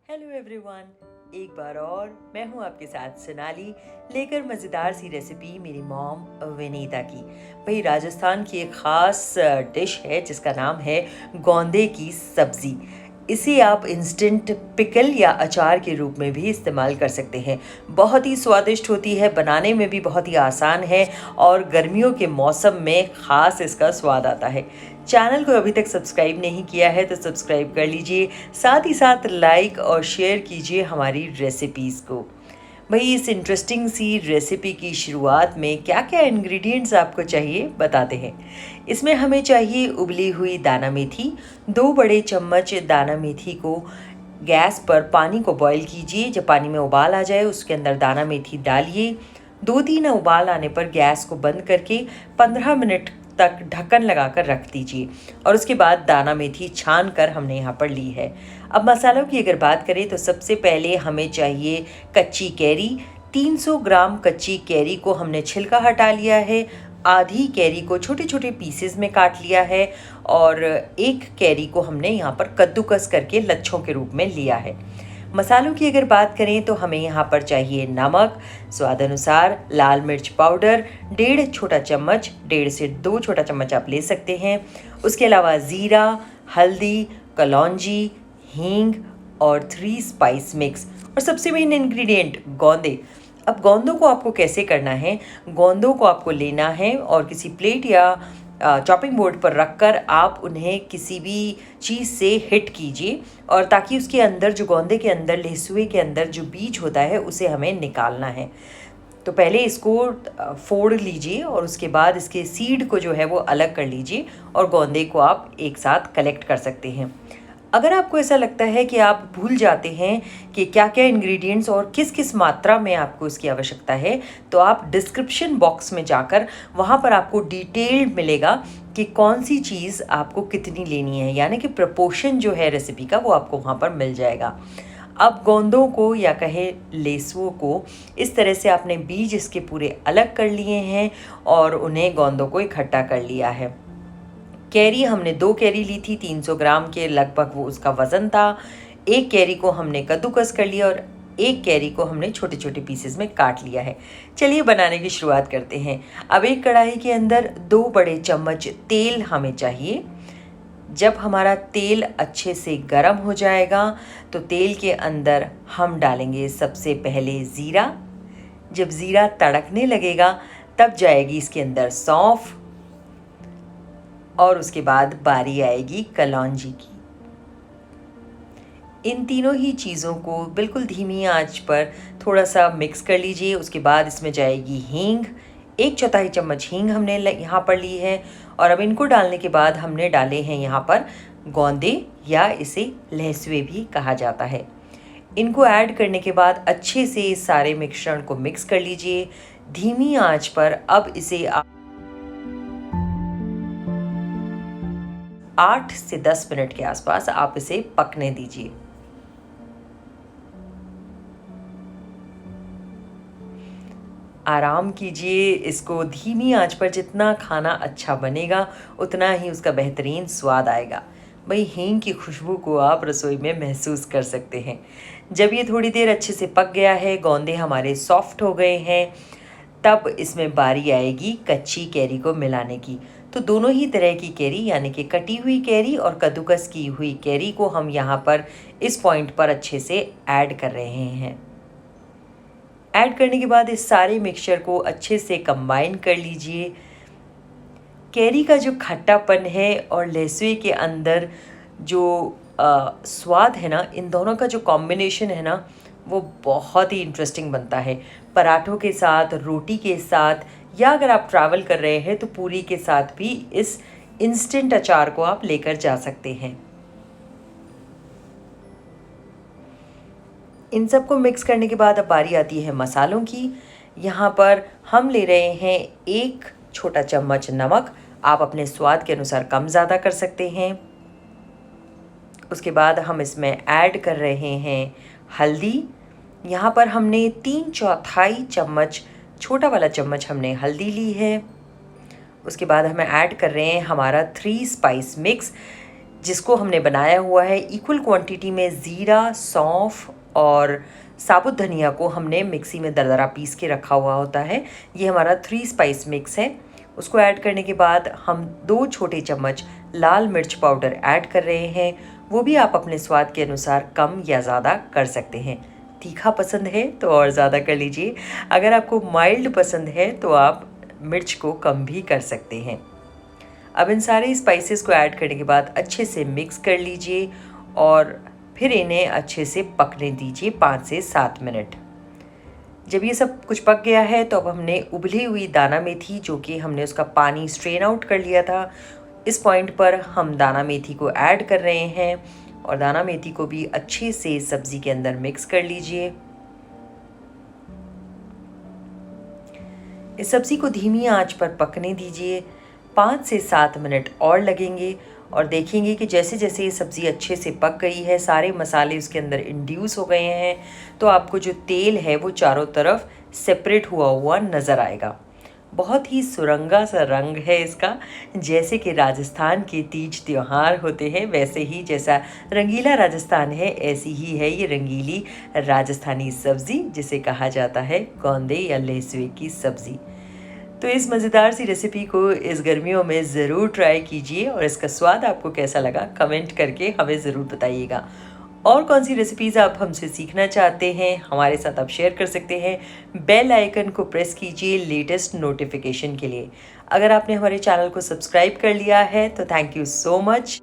Hello everyone, एक बार और मैं हूं आपके साथ सोनाली लेकर मज़ेदार सी रेसिपी मेरी मॉम विनीता की। भाई राजस्थान की एक ख़ास डिश है जिसका नाम है गोंदे की सब्ज़ी। इसे आप इंस्टेंट पिकल या अचार के रूप में भी इस्तेमाल कर सकते हैं। बहुत ही स्वादिष्ट होती है, बनाने में भी बहुत ही आसान है और गर्मियों के मौसम में ख़ास इसका स्वाद आता है। चैनल को अभी तक सब्सक्राइब नहीं किया है तो सब्सक्राइब कर लीजिए, साथ ही साथ लाइक और शेयर कीजिए हमारी रेसिपीज़ को। भाई इस इंटरेस्टिंग सी रेसिपी की शुरुआत में क्या क्या इंग्रेडिएंट्स आपको चाहिए बताते हैं। इसमें हमें चाहिए उबली हुई दाना मेथी। 2 बड़े चम्मच दाना मेथी को गैस पर पानी को बॉईल कीजिए। जब पानी में उबाल आ जाए उसके अंदर दाना मेथी डालिए। 2-3 उबाल आने पर गैस को बंद करके 15 मिनट तक ढक्कन लगाकर रख दीजिए और उसके बाद दाना मेथी छान कर हमने यहाँ पर ली है। अब मसालों की अगर बात करें तो सबसे पहले हमें चाहिए कच्ची कैरी। 300 ग्राम कच्ची कैरी को हमने छिलका हटा लिया है। आधी कैरी को छोटे छोटे पीसेस में काट लिया है और एक कैरी को हमने यहाँ पर कद्दूकस करके लच्छों के रूप में लिया है। मसालों की अगर बात करें तो हमें यहाँ पर चाहिए नमक स्वाद अनुसार, लाल मिर्च पाउडर 1.5 छोटा चम्मच, 1.5 से 2 छोटा चम्मच आप ले सकते हैं। उसके अलावा ज़ीरा, हल्दी, कलौंजी, हींग और 3 स्पाइस मिक्स और सबसे मेन इंग्रेडिएंट गोंदे। अब गोंदों को आपको कैसे करना है, गोंदों को आपको लेना है और किसी प्लेट या चॉपिंग बोर्ड पर रखकर आप उन्हें किसी भी चीज़ से हिट कीजिए और ताकि उसके अंदर जो गोंदे के अंदर लहसुए के अंदर जो बीज होता है उसे हमें निकालना है। तो पहले इसको फोड़ लीजिए और उसके बाद इसके सीड को जो है वो अलग कर लीजिए और गोंदे को आप एक साथ कलेक्ट कर सकते हैं। अगर आपको ऐसा लगता है कि आप भूल जाते हैं कि क्या क्या इंग्रेडिएंट्स और किस किस मात्रा में आपको इसकी आवश्यकता है, तो आप डिस्क्रिप्शन बॉक्स में जाकर वहाँ पर आपको डिटेल्ड मिलेगा कि कौन सी चीज़ आपको कितनी लेनी है, यानी कि प्रपोर्शन जो है रेसिपी का वो आपको वहाँ पर मिल जाएगा। अब गोंदों को या कहे लेसुओं को इस तरह से आपने बीज इसके पूरे अलग कर लिए हैं और उन्हें गोंदों को इकट्ठा कर लिया है। कैरी हमने 2 कैरी ली थी, 300 ग्राम के लगभग वो उसका वज़न था। एक कैरी को हमने कद्दूकस कर लिया और एक कैरी को हमने छोटे छोटे पीसेस में काट लिया है। चलिए बनाने की शुरुआत करते हैं। अब एक कढ़ाई के अंदर 2 बड़े चम्मच तेल हमें चाहिए। जब हमारा तेल अच्छे से गर्म हो जाएगा तो तेल के अंदर हम डालेंगे सबसे पहले ज़ीरा। जब ज़ीरा तड़कने लगेगा तब जाएगी इसके अंदर सौंफ और उसके बाद बारी आएगी कलौंजी की। इन तीनों ही चीज़ों को बिल्कुल धीमी आंच पर थोड़ा सा मिक्स कर लीजिए। उसके बाद इसमें जाएगी हींग। 1/4 चम्मच हींग हमने यहाँ पर ली है और अब इनको डालने के बाद हमने डाले हैं यहाँ पर गोंदे या इसे लहसुए भी कहा जाता है। इनको ऐड करने के बाद अच्छे से इस सारे मिश्रण को मिक्स कर लीजिए धीमी आंच पर। अब इसे 8 से 10 मिनट के आसपास आप इसे पकने दीजिए। आराम कीजिए, इसको धीमी आंच पर जितना खाना अच्छा बनेगा उतना ही उसका बेहतरीन स्वाद आएगा। भाई हींग की खुशबू को आप रसोई में महसूस कर सकते हैं। जब ये थोड़ी देर अच्छे से पक गया है, गोंदे हमारे सॉफ्ट हो गए हैं, तब इसमें बारी आएगी कच्ची कैरी को मिलाने की। तो दोनों ही तरह की कैरी यानी कि कटी हुई कैरी और कद्दूकस की हुई कैरी को हम यहाँ पर इस पॉइंट पर अच्छे से ऐड कर रहे हैं। ऐड करने के बाद इस सारे मिक्सचर को अच्छे से कंबाइन कर लीजिए। कैरी का जो खट्टापन है और लहसुए के अंदर जो स्वाद है ना, इन दोनों का जो कॉम्बिनेशन है ना वो बहुत ही इंटरेस्टिंग बनता है। पराठों के साथ, रोटी के साथ या अगर आप ट्रैवल कर रहे हैं तो पूरी के साथ भी इस इंस्टेंट अचार को आप लेकर जा सकते हैं। इन सबको मिक्स करने के बाद अब बारी आती है मसालों की। यहाँ पर हम ले रहे हैं 1 छोटा चम्मच नमक। आप अपने स्वाद के अनुसार कम ज़्यादा कर सकते हैं। उसके बाद हम इसमें ऐड कर रहे हैं हल्दी। यहाँ पर हमने 3/4 चम्मच, छोटा वाला चम्मच हमने हल्दी ली है। उसके बाद हमें ऐड कर रहे हैं हमारा 3 स्पाइस मिक्स। जिसको हमने बनाया हुआ है इक्वल क्वांटिटी में ज़ीरा, सौंफ और साबुत धनिया को हमने मिक्सी में दरदरा पीस के रखा हुआ होता है। ये हमारा 3 स्पाइस मिक्स है। उसको ऐड करने के बाद हम 2 छोटे चम्मच लाल मिर्च पाउडर ऐड कर रहे हैं। वो भी आप अपने स्वाद के अनुसार कम या ज़्यादा कर सकते हैं। तीखा पसंद है तो और ज़्यादा कर लीजिए, अगर आपको माइल्ड पसंद है तो आप मिर्च को कम भी कर सकते हैं। अब इन सारे स्पाइसेस को ऐड करने के बाद अच्छे से मिक्स कर लीजिए और फिर इन्हें अच्छे से पकने दीजिए 5 से 7 मिनट। जब ये सब कुछ पक गया है तो अब हमने उबली हुई दाना मेथी, जो कि हमने उसका पानी स्ट्रेन आउट कर लिया था, इस पॉइंट पर हम दाना मेथी को ऐड कर रहे हैं और दाना मेथी को भी अच्छे से सब्ज़ी के अंदर मिक्स कर लीजिए। इस सब्ज़ी को धीमी आंच पर पकने दीजिए। 5 से 7 मिनट और लगेंगे और देखेंगे कि जैसे जैसे ये सब्ज़ी अच्छे से पक गई है, सारे मसाले उसके अंदर इंड्यूस हो गए हैं, तो आपको जो तेल है वो चारों तरफ सेपरेट हुआ हुआ नज़र आएगा। बहुत ही सुरंगा सा रंग है इसका, जैसे कि राजस्थान के तीज त्योहार होते हैं वैसे ही, जैसा रंगीला राजस्थान है ऐसी ही है ये रंगीली राजस्थानी सब्ज़ी, जिसे कहा जाता है गोंदे या लहसुए की सब्ज़ी। तो इस मज़ेदार सी रेसिपी को इस गर्मियों में ज़रूर ट्राई कीजिए और इसका स्वाद आपको कैसा लगा कमेंट करके हमें ज़रूर बताइएगा। और कौन सी रेसिपीज़ आप हमसे सीखना चाहते हैं हमारे साथ आप शेयर कर सकते हैं। बेल आइकन को प्रेस कीजिए लेटेस्ट नोटिफिकेशन के लिए। अगर आपने हमारे चैनल को सब्सक्राइब कर लिया है तो थैंक यू सो मच।